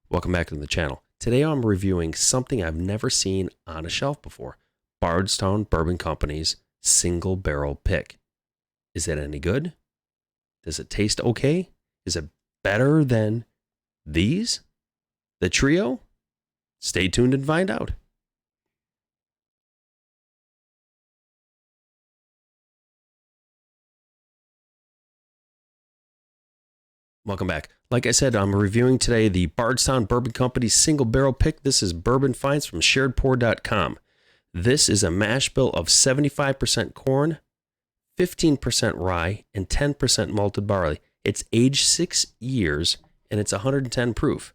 Welcome back to the channel. Today I'm reviewing something I've never seen on a shelf before. Bardstown Bourbon Company's Single Barrel Pick. Is it any good? Does it taste okay? Is it better than these? The trio? Stay tuned and find out. Welcome back. Like I said, I'm reviewing today the Bardstown Bourbon Company's Single Barrel Pick. This is bourbon finds from charredpour.com. This is a mash bill of 75% corn, 15% rye, and 10% malted barley. It's aged 6 years, and it's 110 proof.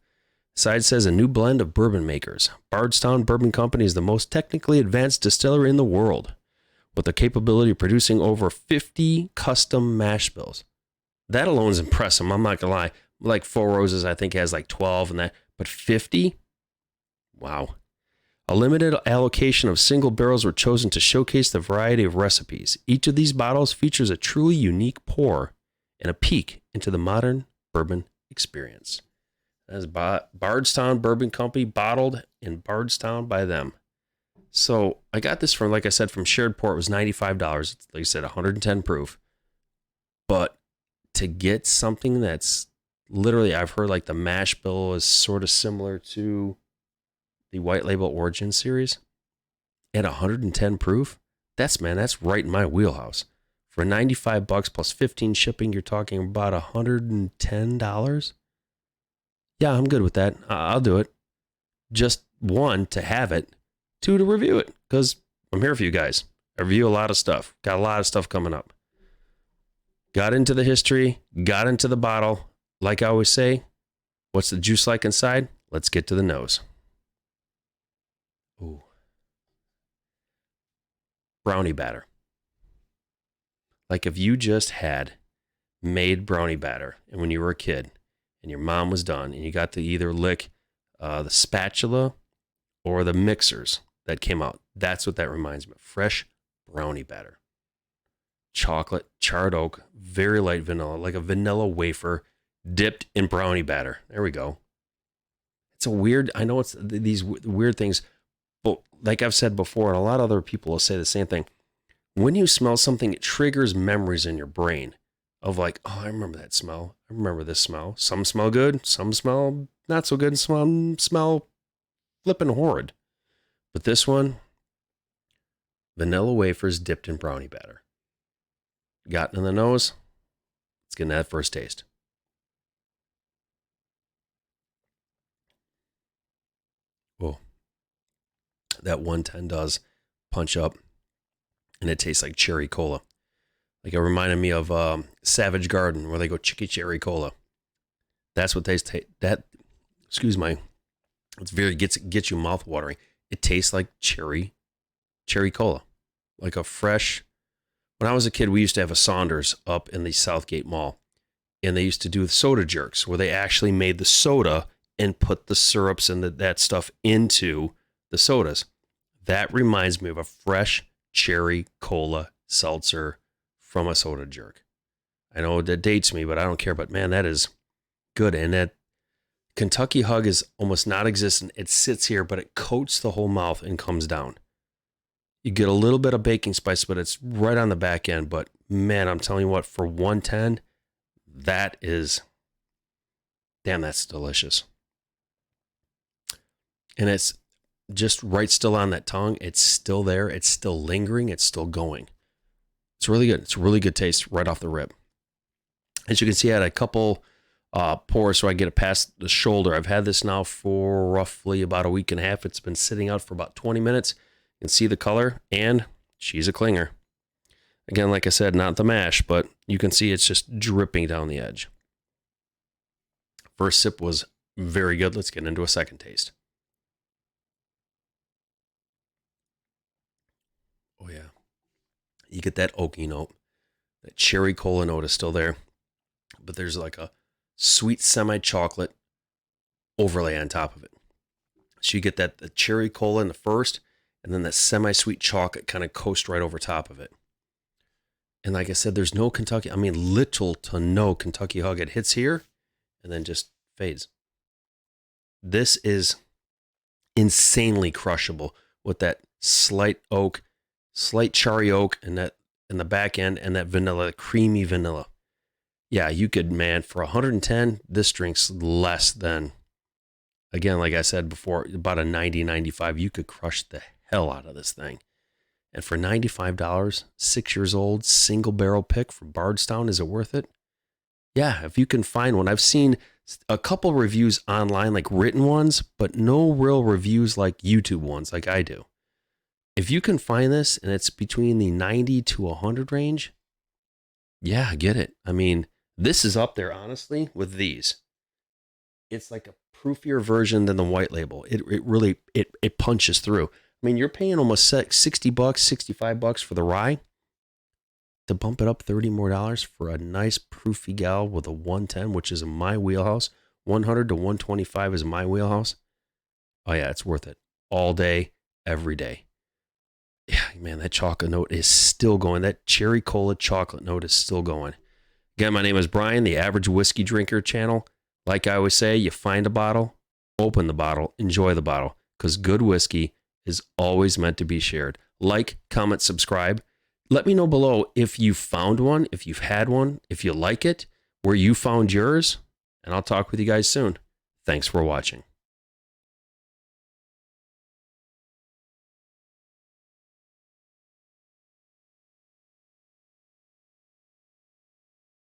Side says a new blend of bourbon makers. Bardstown Bourbon Company is the most technically advanced distillery in the world, with the capability of producing over 50 custom mash bills. That alone is impressive. I'm not gonna lie. Like Four Roses, I think has like 12 and that, but 50? Wow. A limited allocation of single barrels were chosen to showcase the variety of recipes. Each of these bottles features a truly unique pour and a peek into the modern bourbon experience. That is Bardstown Bourbon Company, bottled in Bardstown by them. So I got this from, like I said, from Charred. It was $95. It's, like I said, 110 proof. But to get something that's literally, I've heard like the mash bill is sort of similar to the White Label Origin series at 110 proof. That's right in my wheelhouse. For $95 plus 15 shipping, you're talking about $110. Yeah, I'm good with that. I'll do it. Just one, to have it. Two, to review it, because I'm here for you guys. I review a lot of stuff. Got a lot of stuff coming up. Got into the history, got into the bottle. Like I always say, what's the juice like inside? Let's get to the nose. Ooh. Brownie batter. Like if you just had made brownie batter, and when you were a kid, and your mom was done, and you got to either lick the spatula or the mixers that came out. That's what that reminds me of. Fresh brownie batter. Chocolate, charred oak, very light vanilla, like a vanilla wafer dipped in brownie batter. There we go. It's a weird, I know it's these weird things, but like I've said before, and a lot of other people will say the same thing. When you smell something, it triggers memories in your brain of like, oh, I remember that smell. I remember this smell. Some smell good, some smell not so good, and some smell flippin' horrid. But this one, vanilla wafers dipped in brownie batter. Got in the nose. Let's get that first taste. Oh, that 110 does punch up, and it tastes like cherry cola. Like it reminded me of Savage Garden, where they go chicky cherry cola. That's what tastes. That, excuse me, it's very gets you mouth watering. It tastes like cherry cola, like a fresh. When I was a kid, we used to have a Saunders up in the Southgate Mall, and they used to do soda jerks where they actually made the soda and put the syrups and that stuff into the sodas. That reminds me of a fresh cherry cola seltzer from a soda jerk. I know that dates me, but I don't care. But man, that is good. And that Kentucky Hug is almost not existent. It sits here, but it coats the whole mouth and comes down. You get a little bit of baking spice, but it's right on the back end. But man, I'm telling you what, for 110, that is, damn, that's delicious. And it's just right still on that tongue. It's still there. It's still lingering. It's still going. It's really good. It's a really good taste right off the rip. As you can see, I had a couple pours so I get it past the shoulder. I've had this now for roughly about a week and a half. It's been sitting out for about 20 minutes. You can see the color, and she's a clinger. Again, like I said, not the mash, but you can see it's just dripping down the edge. First sip was very good. Let's get into a second taste. Oh, yeah. You get that oaky note. That cherry cola note is still there, but there's like a sweet semi-chocolate overlay on top of it. So you get that the cherry cola in the first, and then that semi-sweet chocolate kind of coast right over top of it. And like I said, there's no Kentucky, I mean, little to no Kentucky Hug. It hits here and then just fades. This is insanely crushable with that slight oak, slight cherry oak, and that in the back end, and that vanilla, creamy vanilla. Yeah, you could, man, for 110, this drink's less than, again, like I said before, about a 90, 95. You could crush the hell out of this thing. And for $95, 6 years old, single barrel pick from BARDSTOWN, is it worth it? Yeah, if you can find one. I've seen a couple reviews online, like written ones, but no real reviews like YouTube ones like I do. If you can find this and it's between the 90 to 100 range, yeah, get it. I mean, this is up there, honestly, with these. It's like a proofier version than the white label. It really punches through. I mean, you're paying almost $60, $65 for the rye. To bump it up $30 more for a nice proofy gal with a 110, which is in my wheelhouse. 100 to 125 is my wheelhouse. Oh yeah, it's worth it. All day, every day. Yeah, man, that chocolate note is still going. That cherry cola chocolate note is still going. Again, my name is Brian, the Average Whiskey Drinker channel. Like I always say, you find a bottle, open the bottle, enjoy the bottle, because good whiskey is always meant to be shared. Like, comment, subscribe. Let me know below if you found one, if you've had one, if you like it, where you found yours, and I'll talk with you guys soon. Thanks for watching.